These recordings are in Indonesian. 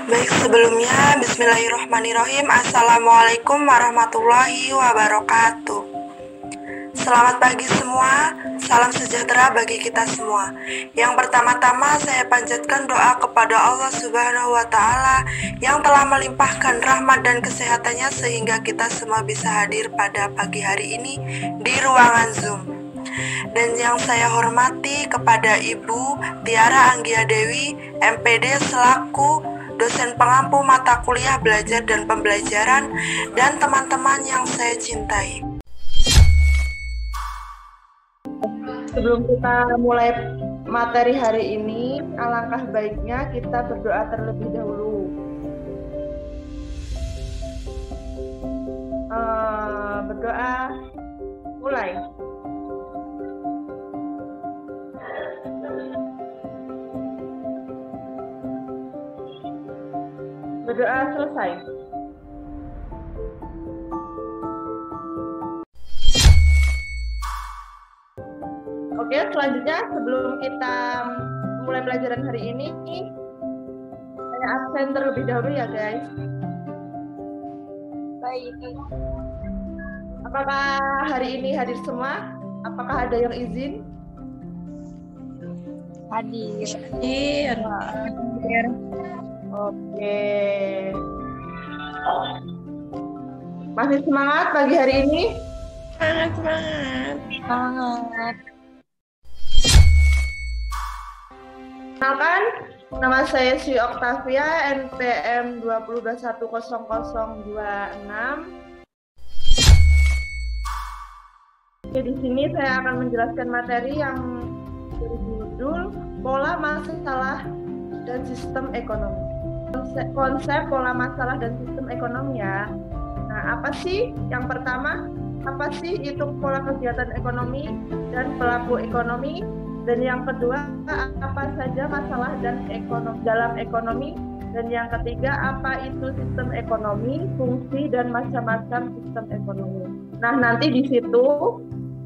Baik, sebelumnya Bismillahirrahmanirrahim. Assalamualaikum warahmatullahi wabarakatuh. Selamat pagi semua, salam sejahtera bagi kita semua. Yang pertama-tama saya panjatkan doa kepada Allah Subhanahu wa Ta'ala yang telah melimpahkan rahmat dan kesehatannya sehingga kita semua bisa hadir pada pagi hari ini di ruangan Zoom. Dan yang saya hormati kepada Ibu Tiara Anggia Dewi, MPD selaku dosen pengampu mata kuliah belajar dan pembelajaran, dan teman-teman yang saya cintai. Sebelum kita mulai materi hari ini, alangkah baiknya kita berdoa terlebih dahulu. Berdoa, mulai. Berdoa selesai. Oke, selanjutnya sebelum kita mulai pelajaran hari ini, saya absen terlebih dahulu ya guys. Baik. Apakah hari ini hadir semua? Apakah ada yang izin? Hadir. Oke. Masih semangat pagi hari ini? Semangat. Kenalkan, nama saya Sri Oktavia, NPM 20210026. Oke, di sini saya akan menjelaskan materi yang berjudul Pola Masalah dan Sistem Ekonomi. Konsep pola masalah dan sistem ekonomi ya. Nah, apa sih? Yang pertama, apa sih itu pola kegiatan ekonomi dan pelaku ekonomi? Dan yang kedua, apa saja masalah dan ekonomi dalam ekonomi? Dan yang ketiga, apa itu sistem ekonomi, fungsi dan macam-macam sistem ekonomi? Nah, nanti di situ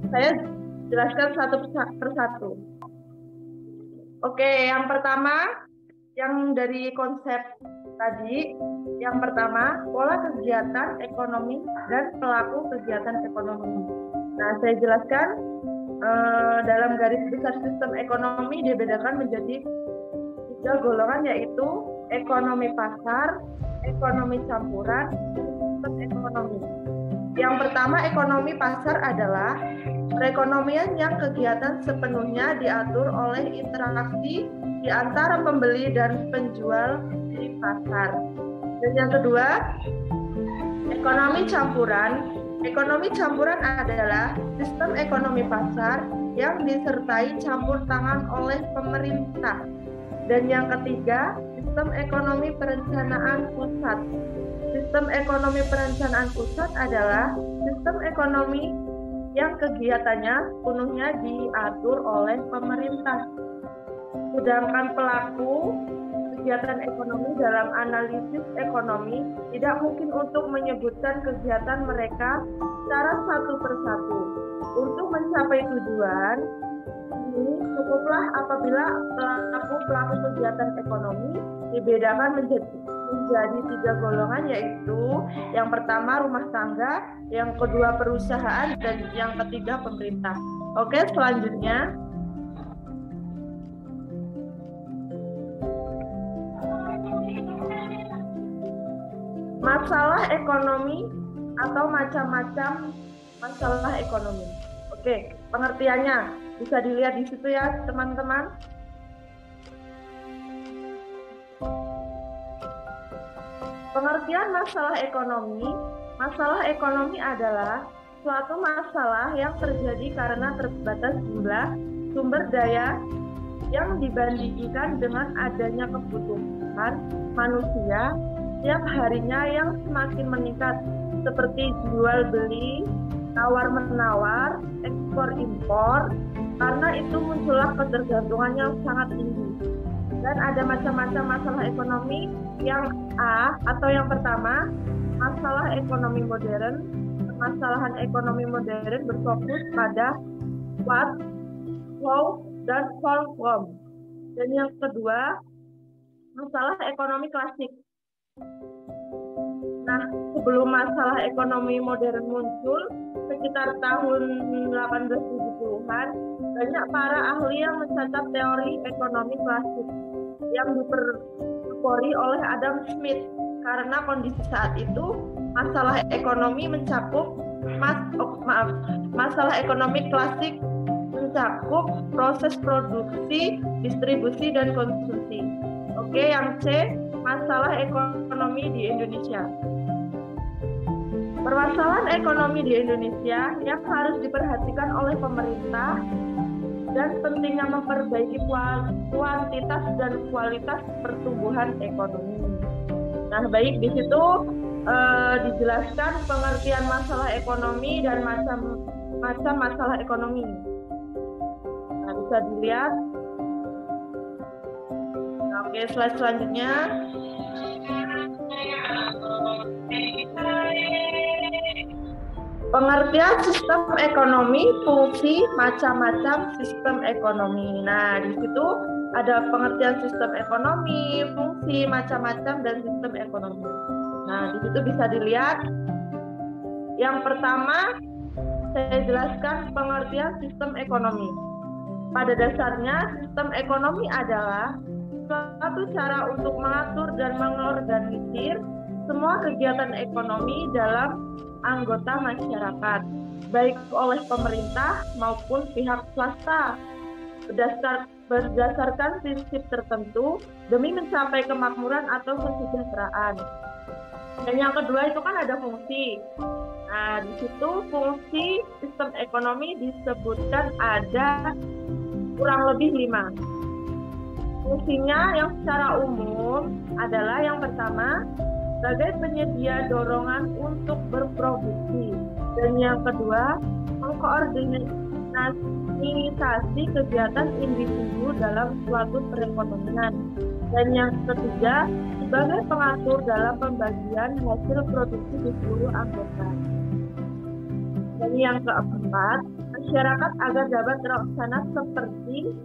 saya jelaskan satu persatu. Oke, yang pertama, yang dari konsep tadi, yang pertama, pola kegiatan ekonomi dan pelaku kegiatan ekonomi. Nah, saya jelaskan dalam garis besar sistem ekonomi dibedakan menjadi 3 golongan, yaitu ekonomi pasar, ekonomi campuran, dan sistem ekonomi. Yang pertama, ekonomi pasar adalah perekonomian yang kegiatan sepenuhnya diatur oleh interaksi di antara pembeli dan penjual di pasar. Dan yang kedua, ekonomi campuran. Ekonomi campuran adalah sistem ekonomi pasar yang disertai campur tangan oleh pemerintah. Dan yang ketiga, sistem ekonomi perencanaan pusat. Sistem ekonomi perencanaan pusat adalah sistem ekonomi yang kegiatannya sepenuhnya diatur oleh pemerintah. Sedangkan pelaku kegiatan ekonomi dalam analisis ekonomi tidak mungkin untuk menyebutkan kegiatan mereka secara satu persatu. Untuk mencapai tujuan ini cukuplah apabila pelaku kegiatan ekonomi dibedakan menjadi 3 golongan, yaitu yang pertama rumah tangga, yang kedua perusahaan, dan yang ketiga pemerintah. Oke, selanjutnya masalah ekonomi atau macam-macam masalah ekonomi. Oke, pengertiannya bisa dilihat di situ ya, teman-teman. Pengertian masalah ekonomi adalah suatu masalah yang terjadi karena terbatas jumlah sumber daya yang dibandingkan dengan adanya kebutuhan manusia setiap harinya yang semakin meningkat, seperti jual beli, tawar menawar, ekspor impor, karena itu muncullah ketergantungan yang sangat tinggi. Dan ada macam-macam masalah ekonomi. Yang A atau yang pertama, masalah ekonomi modern. Permasalahan ekonomi modern berfokus pada what, how, dan solve from. Dan yang kedua, masalah ekonomi klasik. Nah, sebelum masalah ekonomi modern muncul, sekitar tahun 1870-an, banyak para ahli yang mencatat teori ekonomi klasik yang diperoleh oleh Adam Smith, karena kondisi saat itu masalah ekonomi mencakup masalah ekonomi klasik mencakup proses produksi, distribusi, dan konsumsi. Oke, yang C, masalah ekonomi di Indonesia. Permasalahan ekonomi di Indonesia yang harus diperhatikan oleh pemerintah dan pentingnya memperbaiki kuantitas dan kualitas pertumbuhan ekonomi. Nah, baik, di situ dijelaskan pengertian masalah ekonomi dan macam masalah ekonomi. Nah, bisa dilihat. Nah, oke, slide selanjutnya. Pengertian sistem ekonomi, fungsi, macam-macam sistem ekonomi. Nah, di situ ada pengertian sistem ekonomi, fungsi, macam-macam, dan sistem ekonomi. Nah, di situ bisa dilihat. Yang pertama, saya jelaskan pengertian sistem ekonomi. Pada dasarnya, sistem ekonomi adalah suatu cara untuk mengatur dan mengorganisir semua kegiatan ekonomi dalam anggota masyarakat, baik oleh pemerintah maupun pihak swasta, berdasarkan prinsip tertentu demi mencapai kemakmuran atau kesejahteraan. Dan yang kedua itu kan ada fungsi. Nah, di situ fungsi sistem ekonomi disebutkan ada kurang lebih 5. Fungsinya yang secara umum adalah yang pertama, sebagai penyedia dorongan untuk berproduksi. Dan yang kedua, mengkoordinasi kegiatan individu dalam suatu perekonomian. Dan yang ketiga, sebagai pengatur dalam pembagian hasil produksi di seluruh anggota. Dan yang keempat, masyarakat agar dapat terlaksana seperti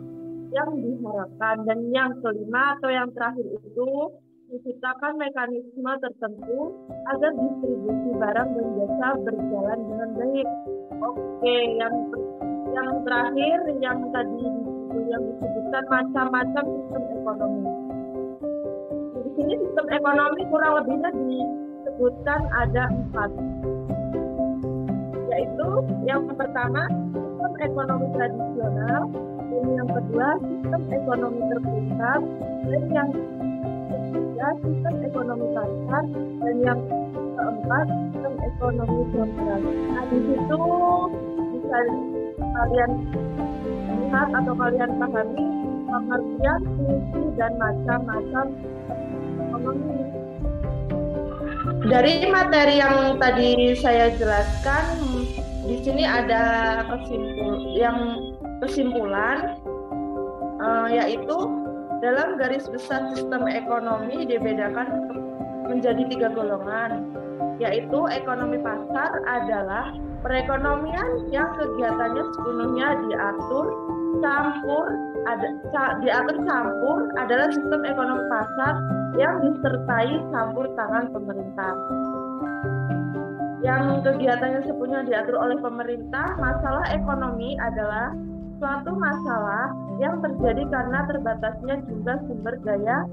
yang diharapkan. Dan yang kelima atau yang terakhir itu menciptakan mekanisme tertentu agar distribusi barang dan jasa berjalan dengan baik. Oke, yang terakhir yang tadi yang disebutkan macam-macam sistem ekonomi. Di sini sistem ekonomi kurang lebihnya disebutkan ada 4, yaitu yang pertama sistem ekonomi tradisional, dan yang kedua sistem ekonomi terpusat, dan yang sistem ekonomi pasar, dan yang keempat sistem ekonomi demokrasi. Nah, di situ bisa kalian lihat atau kalian pahami pengertian fungsi dan macam-macam ekonomi. Dari materi yang tadi saya jelaskan, di sini ada kesimpulan, yaitu dalam garis besar sistem ekonomi dibedakan menjadi 3 golongan, yaitu ekonomi pasar adalah perekonomian yang kegiatannya sepenuhnya diatur campur adalah sistem ekonomi pasar yang disertai campur tangan pemerintah. Yang kegiatannya sepenuhnya diatur oleh pemerintah, masalah ekonomi adalah suatu masalah yang terjadi karena terbatasnya jumlah sumber daya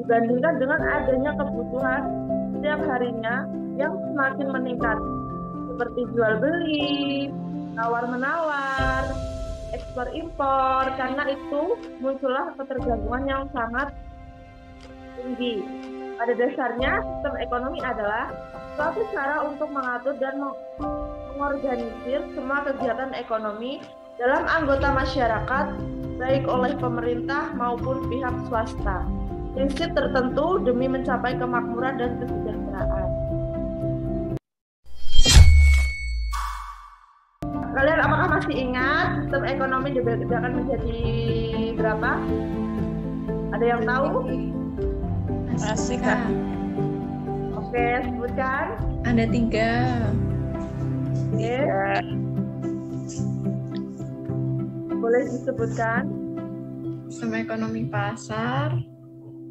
dibandingkan dengan adanya kebutuhan setiap harinya yang semakin meningkat, seperti jual beli, tawar-menawar, ekspor impor. Karena itu muncullah ketergantungan yang sangat tinggi. Pada dasarnya, sistem ekonomi adalah suatu cara untuk mengatur dan mengorganisir semua kegiatan ekonomi dalam anggota masyarakat, baik oleh pemerintah maupun pihak swasta. Prinsip tertentu demi mencapai kemakmuran dan kesejahteraan. Kalian apakah masih ingat sistem ekonomi dibedakan menjadi berapa? Ada yang tahu? Masih, Kak. Oke, sebutkan. Ada 3. Oke. Boleh disebutkan? Sistem ekonomi pasar,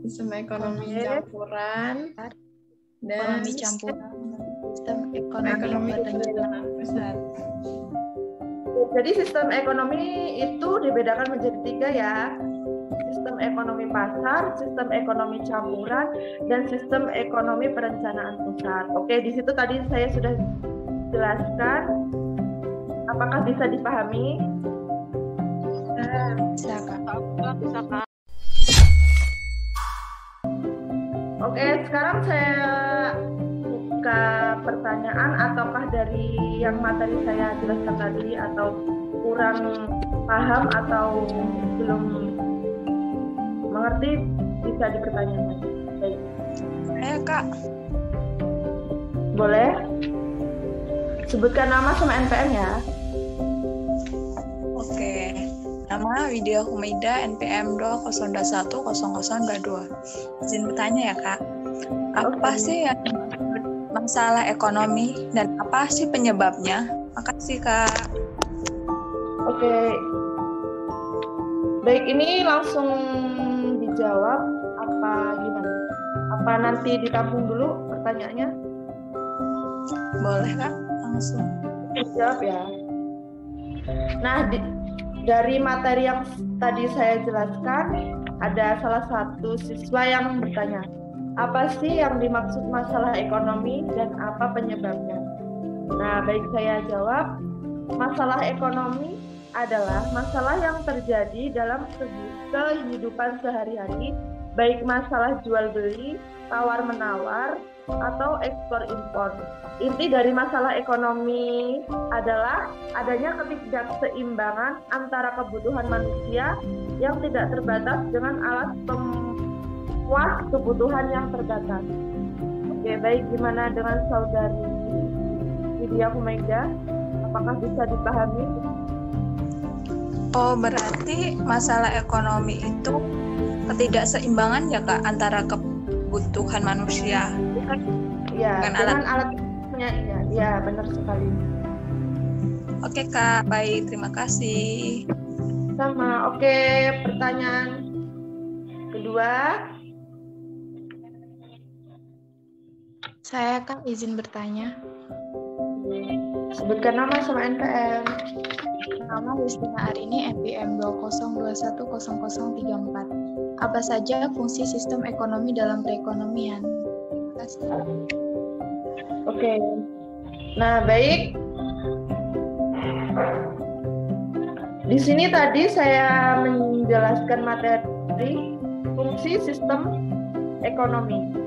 Sistem ekonomi Oke. campuran dan Ekonomi campuran, sistem ekonomi perencanaan pusat. Jadi sistem ekonomi itu dibedakan menjadi 3 ya. Sistem ekonomi pasar, sistem ekonomi campuran, dan sistem ekonomi perencanaan pusat. Oke, di situ tadi saya sudah jelaskan. Apakah bisa dipahami? Bisa Kak. Oke, sekarang saya buka pertanyaan ataukah dari yang materi saya jelaskan tadi atau kurang paham atau belum mengerti bisa dipertanyakan. Baik. Kak. Boleh? Sebutkan nama sama NPM ya. Oke. Nama Widya Humaida, NPM 2021002. Izin bertanya ya Kak. Apa sih yang masalah ekonomi dan apa sih penyebabnya? Makasih Kak. Oke. Baik, ini langsung dijawab apa gimana? Apa nanti ditampung dulu pertanyaannya? Boleh Kak? Langsung. Dijawab ya. Nah, dari materi yang tadi saya jelaskan, ada salah satu siswa yang bertanya, apa sih yang dimaksud masalah ekonomi dan apa penyebabnya? Nah, baik saya jawab, masalah ekonomi adalah masalah yang terjadi dalam kehidupan sehari-hari, baik masalah jual beli, tawar menawar, atau ekspor impor. Inti dari masalah ekonomi adalah adanya ketidakseimbangan antara kebutuhan manusia yang tidak terbatas dengan alat pemuas kebutuhan yang terbatas. Oke, baik, gimana dengan saudari Widya Humaida? Apakah bisa dipahami? Oh, berarti masalah ekonomi itu ketidakseimbangan ya Kak antara kebutuhan manusia. Ya, Bukan dengan alatnya ya, benar sekali. Oke Kak, baik, terima kasih. Sama. Oke, pertanyaan kedua. saya Kak izin bertanya. Sebutkan nama sama NPM. Nama Justina Arini, NPM 202100034. Apa saja fungsi sistem ekonomi dalam perekonomian? Terima kasih. Oke. Nah, baik. Di sini tadi saya menjelaskan materi fungsi sistem ekonomi.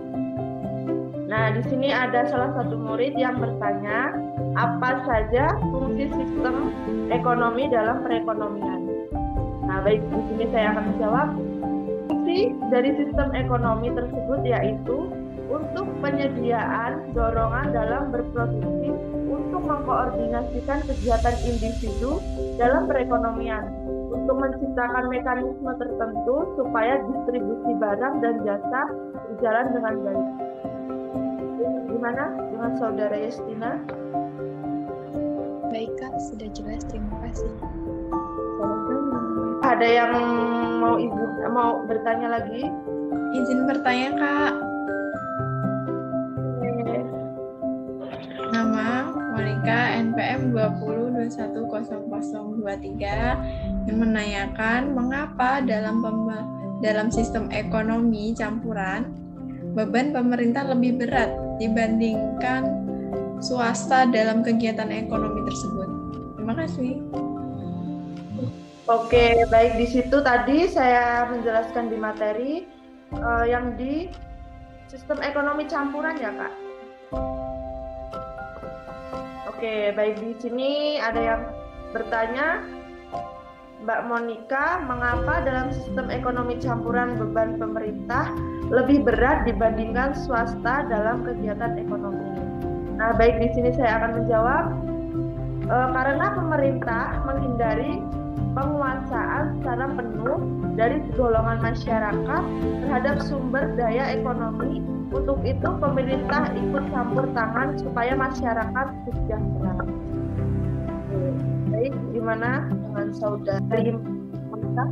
Nah, di sini ada salah satu murid yang bertanya, apa saja fungsi sistem ekonomi dalam perekonomian? Nah, baik, di sini saya akan menjawab. Fungsi dari sistem ekonomi tersebut yaitu untuk penyediaan dorongan dalam berproduksi untuk mengkoordinasikan kegiatan individu dalam perekonomian, untuk menciptakan mekanisme tertentu supaya distribusi barang dan jasa berjalan dengan baik. Gimana dengan saudara Justina? Baik Kak, sudah jelas. Terima kasih. Ada yang mau bertanya lagi? Izin bertanya Kak. Nama Monica, NPM 20210023, yang menanyakan mengapa dalam sistem ekonomi campuran beban pemerintah lebih berat dibandingkan swasta dalam kegiatan ekonomi tersebut. Terima kasih. Oke, baik, di situ tadi saya menjelaskan di materi yang di sistem ekonomi campuran ya, Kak. Oke, baik, di sini ada yang bertanya, Mbak Monica, mengapa dalam sistem ekonomi campuran beban pemerintah lebih berat dibandingkan swasta dalam kegiatan ekonomi? Nah, baik, di sini saya akan menjawab, karena pemerintah menghindari penguasaan secara penuh dari golongan masyarakat terhadap sumber daya ekonomi. Untuk itu pemerintah ikut campur tangan supaya masyarakat sejahtera. Baik, gimana dengan saudari Monica?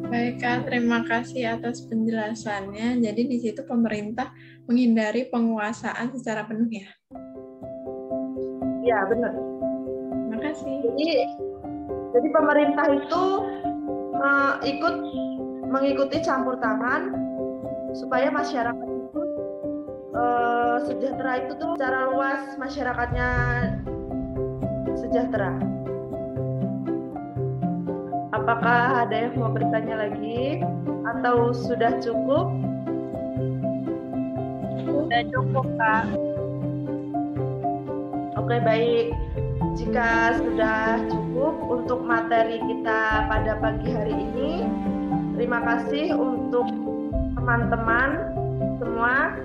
Baik Kak, terima kasih atas penjelasannya. Jadi di situ pemerintah menghindari penguasaan secara penuh ya? Iya, benar. Terima kasih. Jadi pemerintah itu mengikuti campur tangan supaya masyarakat itu sejahtera, itu tuh secara luas masyarakatnya sejahtera. Apakah ada yang mau bertanya lagi atau sudah cukup? Sudah cukup, Kak. Oke, baik. Jika sudah cukup untuk materi kita pada pagi hari ini, terima kasih untuk teman-teman semua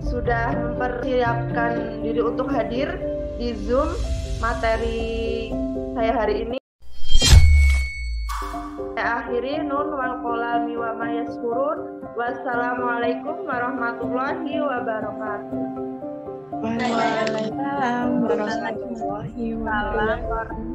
sudah mempersiapkan diri untuk hadir di Zoom materi saya hari ini. Saya akhiri, nun wal qalami wa ma yaskurun. Wassalamualaikum warahmatullahi wabarakatuh. Waalaikumsalam warahmatullahi wabarakatuh.